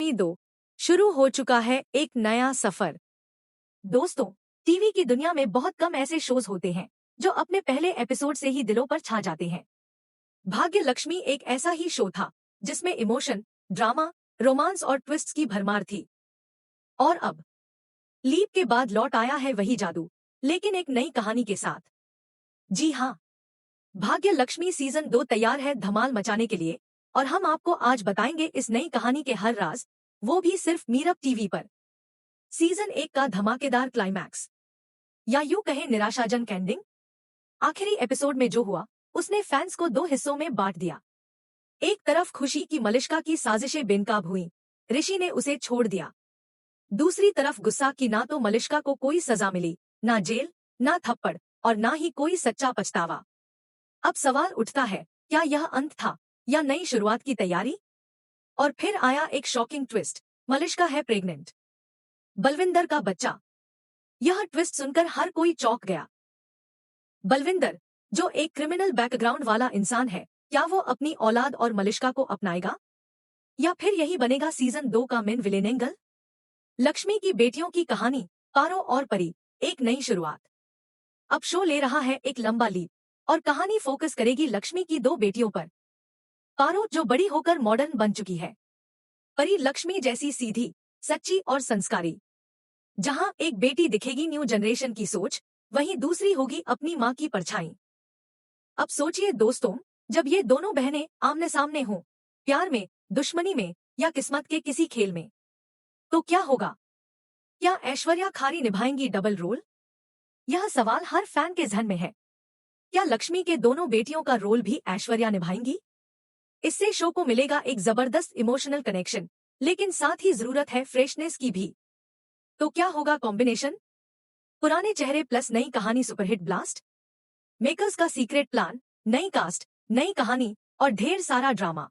लक्ष्मी 2 शुरू हो चुका है एक नया सफर। दोस्तों, टीवी की दुनिया में बहुत कम ऐसे शोज होते हैं जो अपने पहले एपिसोड से ही दिलों पर छा जाते हैं। भाग्य लक्ष्मी एक ऐसा ही शो था जिसमें इमोशन, ड्रामा, रोमांस और ट्विस्ट्स की भरमार थी। और अब लीप के बाद लौट आया है वही जादू, लेकिन एक नई कहानी के साथ। जी हाँ, भाग्य लक्ष्मी सीजन 2 तैयार है धमाल मचाने के लिए, और हम आपको आज बताएंगे इस नई कहानी के हर राज, वो भी सिर्फ मीरब टीवी पर। सीजन 1 का धमाकेदार क्लाइमैक्स, या यूं कहें निराशाजनक एंडिंग। आखिरी एपिसोड में जो हुआ उसने फैंस को दो हिस्सों में बांट दिया। एक तरफ खुशी की मलिष्का की साजिशें बेनकाब हुई, ऋषि ने उसे छोड़ दिया। दूसरी तरफ गुस्सा कि ना तो मलिष्का को कोई सजा मिली, ना जेल, ना थप्पड़, और ना ही कोई सच्चा पछतावा। अब सवाल उठता है, क्या यह अंत था या नई शुरुआत की तैयारी? और फिर आया एक शॉकिंग ट्विस्ट, मलिष्का है प्रेग्नेंट, बलविंदर का बच्चा। यह ट्विस्ट सुनकर हर कोई चौंक गया। बलविंदर, जो एक क्रिमिनल बैकग्राउंड वाला इंसान है, क्या वो अपनी औलाद और मलिष्का को अपनाएगा, या फिर यही बनेगा सीजन 2 का मेन विलेन एंगल? लक्ष्मी की बेटियों की कहानी, पारो और परी, एक नई शुरुआत। अब शो ले रहा है एक लंबा लीप, और कहानी फोकस करेगी लक्ष्मी की दो बेटियों पर। पारो जो बड़ी होकर मॉडर्न बन चुकी है, परी लक्ष्मी जैसी सीधी, सच्ची और संस्कारी। जहां एक बेटी दिखेगी न्यू जनरेशन की सोच, वहीं दूसरी होगी अपनी मां की परछाई। अब सोचिए दोस्तों, जब ये दोनों बहनें आमने सामने हों, प्यार में, दुश्मनी में, या किस्मत के किसी खेल में, तो क्या होगा? क्या ऐश्वर्या खारी निभाएंगी डबल रोल? यह सवाल हर फैन के जहन में है। क्या लक्ष्मी के दोनों बेटियों का रोल भी ऐश्वर्या निभाएंगी? इससे शो को मिलेगा एक जबरदस्त इमोशनल कनेक्शन, लेकिन साथ ही जरूरत है फ्रेशनेस की भी। तो क्या होगा कॉम्बिनेशन? पुराने चेहरे प्लस नई कहानी, सुपरहिट ब्लास्ट। मेकर्स का सीक्रेट प्लान, नई कास्ट, नई कहानी और ढेर सारा ड्रामा।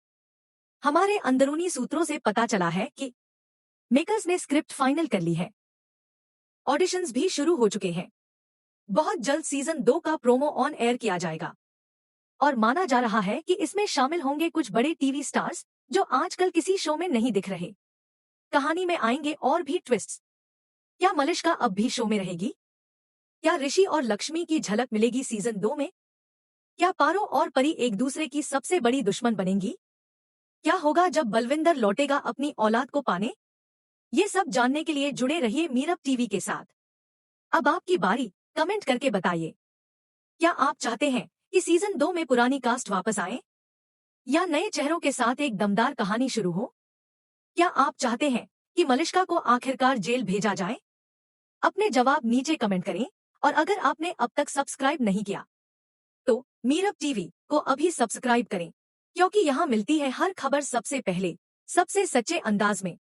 हमारे अंदरूनी सूत्रों से पता चला है कि मेकर्स ने स्क्रिप्ट फाइनल कर ली है, ऑडिशंस भी शुरू हो चुके हैं। बहुत जल्द सीजन 2 का प्रोमो ऑन एयर किया जाएगा, और माना जा रहा है कि इसमें शामिल होंगे कुछ बड़े टीवी स्टार्स जो आजकल किसी शो में नहीं दिख रहे। कहानी में आएंगे और भी ट्विस्ट्स। क्या मलिष्का अब भी शो में रहेगी? क्या ऋषि और लक्ष्मी की झलक मिलेगी सीजन 2 में? क्या पारो और परी एक दूसरे की सबसे बड़ी दुश्मन बनेंगी? क्या होगा जब बलविंदर लौटेगा अपनी औलाद को पाने? ये सब जानने के लिए जुड़े रहिए मीरब टीवी के साथ। अब आपकी बारी, कमेंट करके बताइए, क्या आप चाहते हैं कि सीजन 2 में पुरानी कास्ट वापस आए, या नए चेहरों के साथ एक दमदार कहानी शुरू हो? क्या आप चाहते हैं कि मलिष्का को आखिरकार जेल भेजा जाए? अपने जवाब नीचे कमेंट करें, और अगर आपने अब तक सब्सक्राइब नहीं किया तो मीरब टीवी को अभी सब्सक्राइब करें, क्योंकि यहाँ मिलती है हर खबर सबसे पहले, सबसे सच्चे अंदाज में।